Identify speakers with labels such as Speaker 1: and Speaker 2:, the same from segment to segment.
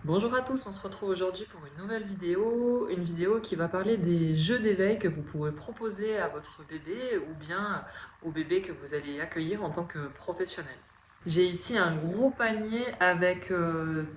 Speaker 1: Bonjour à tous, on se retrouve aujourd'hui pour une vidéo qui va parler des jeux d'éveil que vous pouvez proposer à votre bébé ou bien au bébé que vous allez accueillir en tant que professionnel. J'ai ici un gros panier avec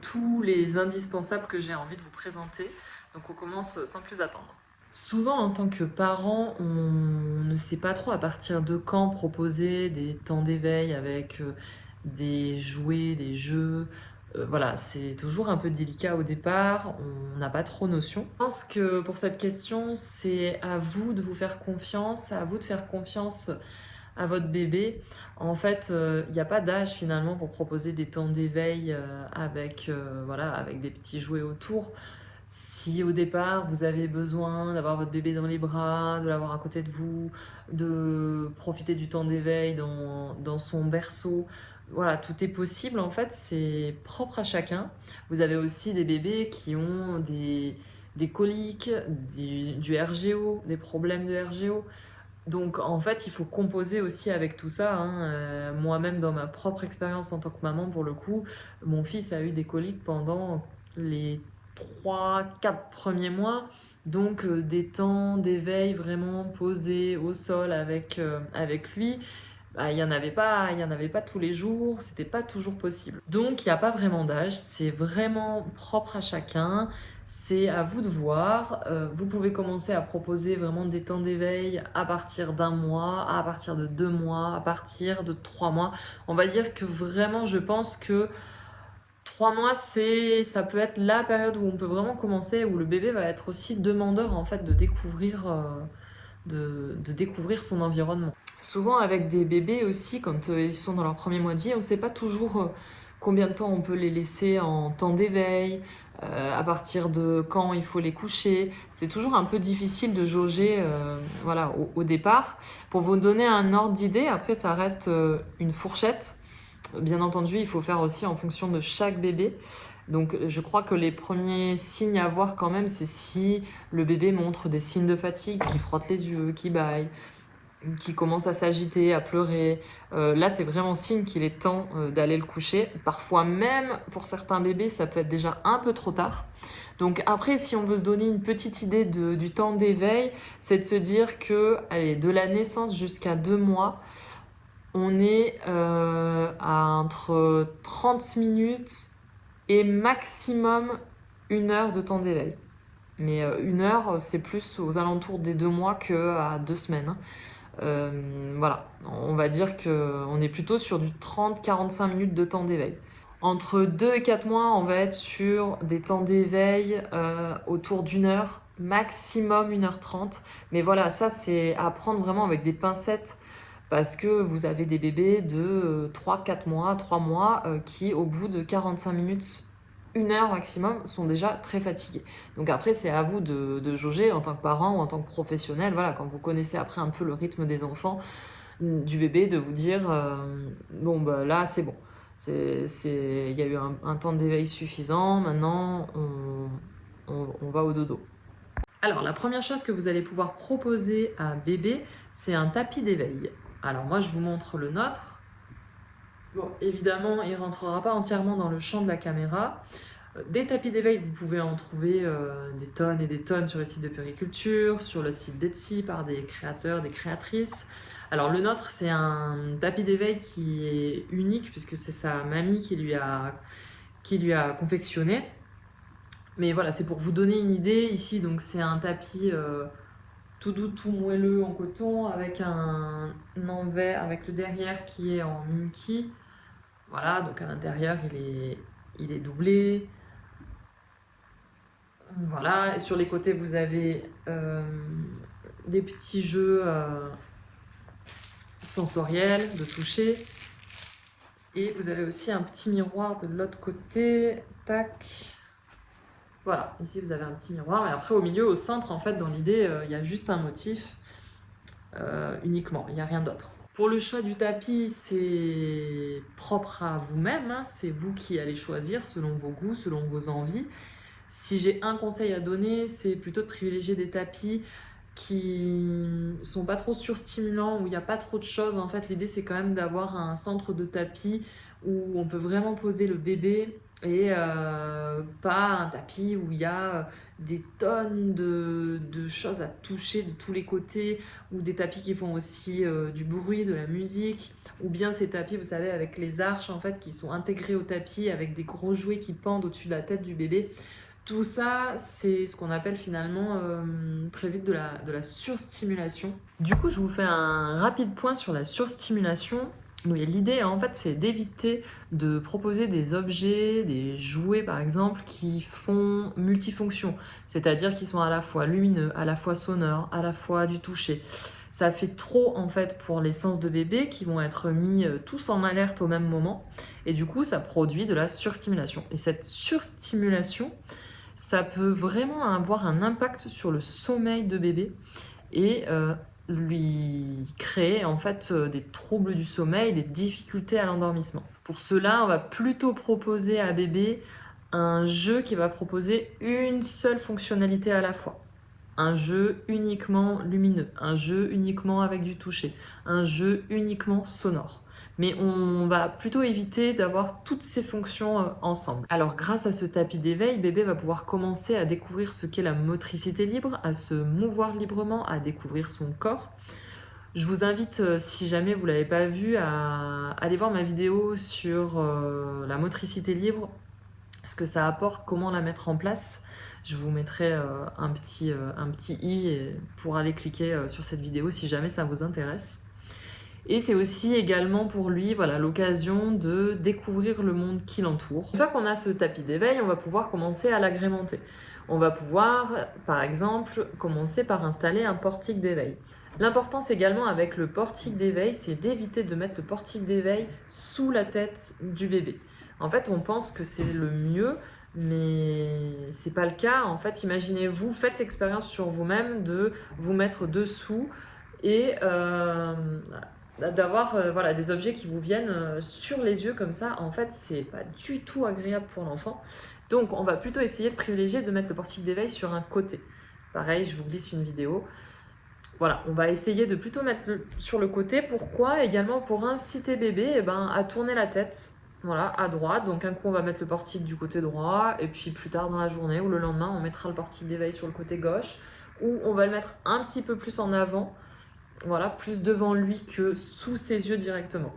Speaker 1: tous les indispensables que j'ai envie de vous présenter, donc on commence sans plus attendre. Souvent, en tant que parent, on ne sait pas trop à partir de quand proposer des temps d'éveil avec des jouets, des jeux. Voilà, c'est toujours un peu délicat au départ, on n'a pas trop notion. Je pense que pour cette question, c'est à vous de vous faire confiance, à vous de faire confiance à votre bébé. En fait, il n'y a pas d'âge finalement pour proposer des temps d'éveil voilà, avec des petits jouets autour. Si au départ vous avez besoin d'avoir votre bébé dans les bras, de l'avoir à côté de vous, de profiter du temps d'éveil dans son berceau, voilà, tout est possible en fait, c'est propre à chacun. Vous avez aussi des bébés qui ont des coliques, du RGO, des problèmes de RGO. Donc en fait, il faut composer aussi avec tout ça, hein. Moi-même, dans ma propre expérience en tant que maman, pour le coup, mon fils a eu des coliques pendant les 3, 4 premiers mois. Donc des temps d'éveil vraiment posés au sol avec lui, bah, il y en avait pas tous les jours, c'était pas toujours possible. Donc il n'y a pas vraiment d'âge, c'est vraiment propre à chacun. C'est à vous de voir. Vous pouvez commencer à proposer vraiment des temps d'éveil à partir d'un mois, à partir de 2 mois, à partir de 3 mois. On va dire que vraiment, je pense que 3 mois, ça peut être la période où on peut vraiment commencer, où le bébé va être aussi demandeur en fait de découvrir son environnement. Souvent avec des bébés aussi, quand ils sont dans leur premier mois de vie, on ne sait pas toujours combien de temps on peut les laisser en temps d'éveil, à partir de quand il faut les coucher. C'est toujours un peu difficile de jauger voilà, au départ. Pour vous donner un ordre d'idée, après ça reste une fourchette. Bien entendu, il faut faire aussi en fonction de chaque bébé. Donc je crois que les premiers signes à voir quand même, c'est si le bébé montre des signes de fatigue, qui frotte les yeux, qui bâille, qui commence à s'agiter, à pleurer. Là, c'est vraiment signe qu'il est temps d'aller le coucher. Parfois même, pour certains bébés, ça peut être déjà un peu trop tard. Donc après, si on veut se donner une petite idée du temps d'éveil, c'est de se dire que, allez, de la naissance jusqu'à 2 mois, on est à entre 30 minutes et maximum 1 heure de temps d'éveil. Mais 1 heure, c'est plus aux alentours des 2 mois qu'à 2 semaines, hein. Voilà, on va dire qu'on est plutôt sur du 30-45 minutes de temps d'éveil. Entre 2 et 4 mois, on va être sur des temps d'éveil autour d'1 heure, maximum 1h30. Mais voilà, ça c'est à prendre vraiment avec des pincettes parce que vous avez des bébés de 3-4 mois, 3 mois qui au bout de 45 minutes, 1 heure maximum, sont déjà très fatigués. Donc après, c'est à vous de jauger en tant que parent ou en tant que professionnel, voilà, quand vous connaissez après un peu le rythme des enfants, du bébé, de vous dire bon bah là c'est bon. Il y a eu un temps d'éveil suffisant, maintenant on va au dodo. Alors, la première chose que vous allez pouvoir proposer à bébé, c'est un tapis d'éveil. Alors, moi, je vous montre le nôtre. Bon, évidemment, il ne rentrera pas entièrement dans le champ de la caméra. Des tapis d'éveil, vous pouvez en trouver des tonnes et des tonnes sur le site de Périculture, sur le site d'Etsy par des créateurs, des créatrices. Alors, le nôtre, c'est un tapis d'éveil qui est unique puisque c'est sa mamie qui lui a confectionné. Mais voilà, c'est pour vous donner une idée. Ici, donc, c'est un tapis tout doux, tout moelleux en coton, avec un envers, avec le derrière qui est en minky. Voilà, donc à l'intérieur, il est doublé. Voilà, et sur les côtés, vous avez des petits jeux sensoriels, de toucher. Et vous avez aussi un petit miroir de l'autre côté. Tac. Voilà, ici vous avez un petit miroir. Et après, au milieu, au centre, en fait, dans l'idée, il y a juste un motif uniquement, il n'y a rien d'autre. Pour le choix du tapis, c'est propre à vous-même, hein. C'est vous qui allez choisir selon vos goûts, selon vos envies. Si j'ai un conseil à donner, c'est plutôt de privilégier des tapis qui sont pas trop surstimulants, où il n'y a pas trop de choses. En fait, l'idée, c'est quand même d'avoir un centre de tapis où on peut vraiment poser le bébé et pas un tapis où il y a des tonnes de choses à toucher de tous les côtés, ou des tapis qui font aussi du bruit, de la musique, ou bien ces tapis, vous savez, avec les arches en fait qui sont intégrées au tapis, avec des gros jouets qui pendent au-dessus de la tête du bébé. Tout ça, c'est ce qu'on appelle finalement très vite de la surstimulation. Du coup, je vous fais un rapide point sur la surstimulation. Oui, l'idée, en fait, c'est d'éviter de proposer des objets, des jouets par exemple, qui font multifonction, c'est-à-dire qui sont à la fois lumineux, à la fois sonores, à la fois du toucher. Ça fait trop en fait pour les sens de bébé qui vont être mis tous en alerte au même moment, et du coup, ça produit de la surstimulation. Et cette surstimulation, ça peut vraiment avoir un impact sur le sommeil de bébé et lui créer en fait des troubles du sommeil, des difficultés à l'endormissement. Pour cela, on va plutôt proposer à bébé un jeu qui va proposer une seule fonctionnalité à la fois. Un jeu uniquement lumineux, un jeu uniquement avec du toucher, un jeu uniquement sonore. Mais on va plutôt éviter d'avoir toutes ces fonctions ensemble. Alors grâce à ce tapis d'éveil, bébé va pouvoir commencer à découvrir ce qu'est la motricité libre, à se mouvoir librement, à découvrir son corps. Je vous invite, si jamais vous ne l'avez pas vu, à aller voir ma vidéo sur la motricité libre, ce que ça apporte, comment la mettre en place. Je vous mettrai un petit i pour aller cliquer sur cette vidéo si jamais ça vous intéresse. Et c'est aussi également pour lui voilà, l'occasion de découvrir le monde qui l'entoure. Une fois qu'on a ce tapis d'éveil, on va pouvoir commencer à l'agrémenter. On va pouvoir, par exemple, commencer par installer un portique d'éveil. L'importance également avec le portique d'éveil, c'est d'éviter de mettre le portique d'éveil sous la tête du bébé. En fait, on pense que c'est le mieux, mais c'est pas le cas. En fait, imaginez-vous, faites l'expérience sur vous-même de vous mettre dessous et d'avoir voilà, des objets qui vous viennent sur les yeux comme ça. En fait, c'est pas du tout agréable pour l'enfant. Donc, on va plutôt essayer de privilégier de mettre le portique d'éveil sur un côté. Pareil, je vous glisse une vidéo. Voilà, on va essayer de plutôt mettre sur le côté. Pourquoi? Également pour inciter bébé à tourner la tête. Voilà, à droite. Donc un coup, on va mettre le portique du côté droit. Et puis plus tard dans la journée ou le lendemain, on mettra le portique d'éveil sur le côté gauche. Ou on va le mettre un petit peu plus en avant. Voilà, plus devant lui que sous ses yeux directement.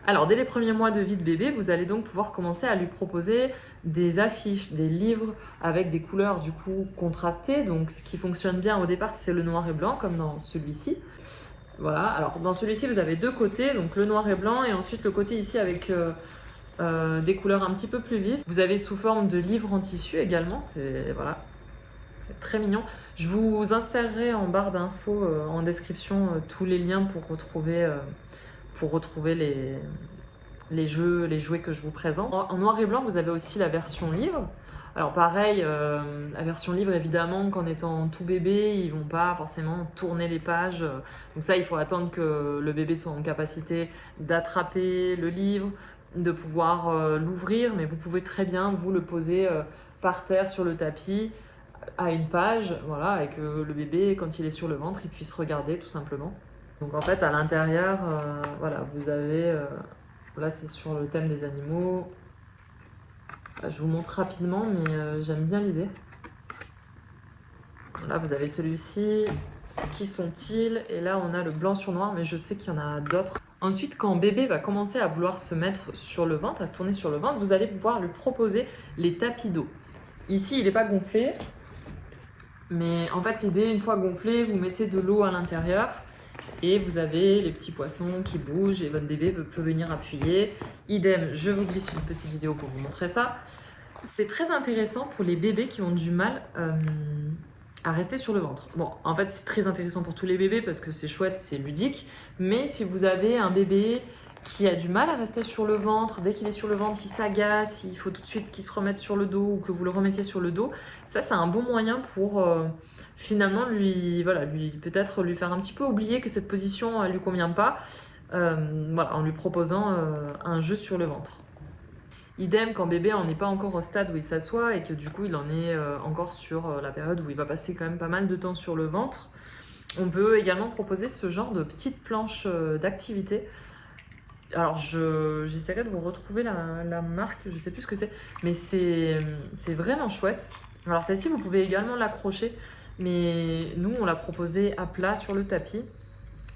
Speaker 1: Alors, dès les premiers mois de vie de bébé, vous allez donc pouvoir commencer à lui proposer des affiches, des livres avec des couleurs du coup contrastées. Donc, ce qui fonctionne bien au départ, c'est le noir et blanc, comme dans celui-ci. Voilà, alors dans celui-ci, vous avez deux côtés, donc le noir et blanc, et ensuite le côté ici avec des couleurs un petit peu plus vives. Vous avez sous forme de livres en tissu également, c'est voilà, c'est très mignon. Je vous insérerai en barre d'infos, en description, tous les liens pour retrouver les jouets que je vous présente. En noir et blanc, vous avez aussi la version livre. Alors pareil, la version livre, évidemment, qu'en étant tout bébé, ils vont pas forcément tourner les pages. Donc ça, il faut attendre que le bébé soit en capacité d'attraper le livre, de pouvoir l'ouvrir, mais vous pouvez très bien vous le poser par terre sur le tapis, à une page, voilà, et que le bébé, quand il est sur le ventre, il puisse regarder tout simplement. Donc en fait, à l'intérieur, voilà, vous avez, là c'est sur le thème des animaux. Je vous montre rapidement, mais j'aime bien l'idée. Là, vous avez celui-ci, qui sont-ils? Et là, on a le blanc sur noir, mais je sais qu'il y en a d'autres. Ensuite, quand bébé va commencer à vouloir se mettre sur le ventre, à se tourner sur le ventre, vous allez pouvoir lui proposer les tapis d'eau. Ici, il n'est pas gonflé, mais en fait, l'idée, une fois gonflé, vous mettez de l'eau à l'intérieur et vous avez les petits poissons qui bougent et votre bébé peut venir appuyer. Idem, je vous glisse une petite vidéo pour vous montrer ça. C'est très intéressant pour les bébés qui ont du mal à rester sur le ventre. Bon, en fait, c'est très intéressant pour tous les bébés parce que c'est chouette, c'est ludique. Mais si vous avez un bébé qui a du mal à rester sur le ventre, dès qu'il est sur le ventre, il s'agace, il faut tout de suite qu'il se remette sur le dos ou que vous le remettiez sur le dos, ça c'est un bon moyen pour finalement lui peut-être lui faire un petit peu oublier que cette position ne lui convient pas, voilà, en lui proposant un jeu sur le ventre. Idem quand bébé on n'est pas encore au stade où il s'assoit et que du coup il en est encore sur la période où il va passer quand même pas mal de temps sur le ventre. On peut également proposer ce genre de petites planches d'activité. Alors j'essaierai de vous retrouver la marque, je sais plus ce que c'est, mais c'est vraiment chouette. Alors celle-ci, vous pouvez également l'accrocher, mais nous on l'a proposée à plat sur le tapis.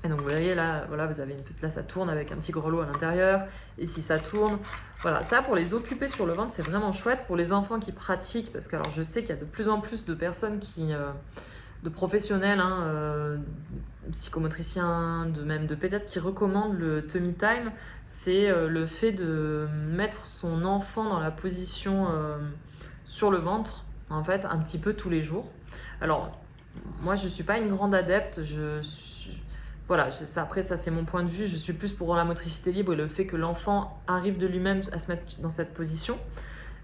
Speaker 1: Et donc vous voyez là, voilà, vous avez là ça tourne avec un petit grelot à l'intérieur. Ici ça tourne. Voilà, ça pour les occuper sur le ventre, c'est vraiment chouette. Pour les enfants qui pratiquent, parce que alors je sais qu'il y a de plus en plus de personnes de professionnels, psychomotriciens, même de pédiatres qui recommandent le tummy time. C'est le fait de mettre son enfant dans la position sur le ventre, en fait, un petit peu tous les jours. Alors, moi, je ne suis pas une grande adepte. Voilà, après, ça, c'est mon point de vue. Je suis plus pour la motricité libre et le fait que l'enfant arrive de lui-même à se mettre dans cette position.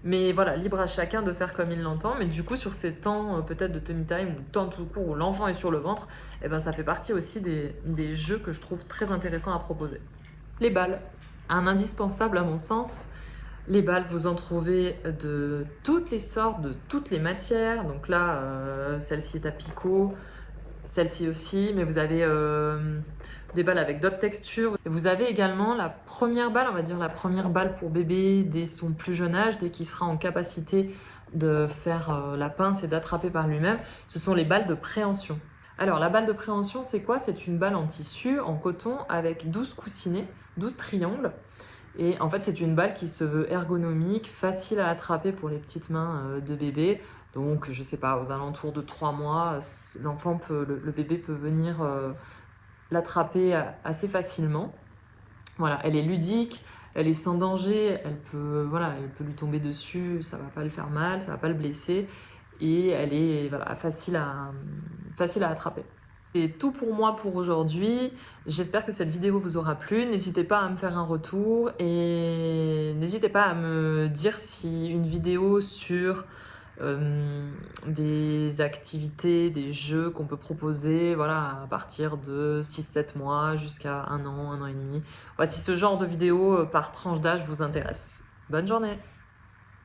Speaker 1: Mais voilà, libre à chacun de faire comme il l'entend. Mais du coup, sur ces temps peut-être de tummy time ou temps tout court où l'enfant est sur le ventre, eh ben, ça fait partie aussi des jeux que je trouve très intéressants à proposer. Les balles, un indispensable à mon sens. Les balles, vous en trouvez de toutes les sortes, de toutes les matières. Donc là, celle-ci est à picot, celle-ci aussi, mais vous avez des balles avec d'autres textures. Et vous avez également la première balle, on va dire la première balle pour bébé dès son plus jeune âge, dès qu'il sera en capacité de faire la pince et d'attraper par lui-même. Ce sont les balles de préhension. Alors la balle de préhension, c'est quoi? C'est une balle en tissu, en coton, avec 12 coussinets, 12 triangles. Et en fait, c'est une balle qui se veut ergonomique, facile à attraper pour les petites mains de bébé. Donc, je sais pas, aux alentours de 3 mois, le bébé peut venir l'attraper assez facilement. Voilà, elle est ludique, elle est sans danger, voilà, elle peut lui tomber dessus, ça va pas le faire mal, ça va pas le blesser. Et elle est voilà, facile à attraper. C'est tout pour moi pour aujourd'hui. J'espère que cette vidéo vous aura plu. N'hésitez pas à me faire un retour et n'hésitez pas à me dire si une vidéo sur des activités, des jeux qu'on peut proposer, voilà, à partir de 6-7 mois jusqu'à 1 an et demi. Voilà, si ce genre de vidéo par tranche d'âge vous intéresse. Bonne journée!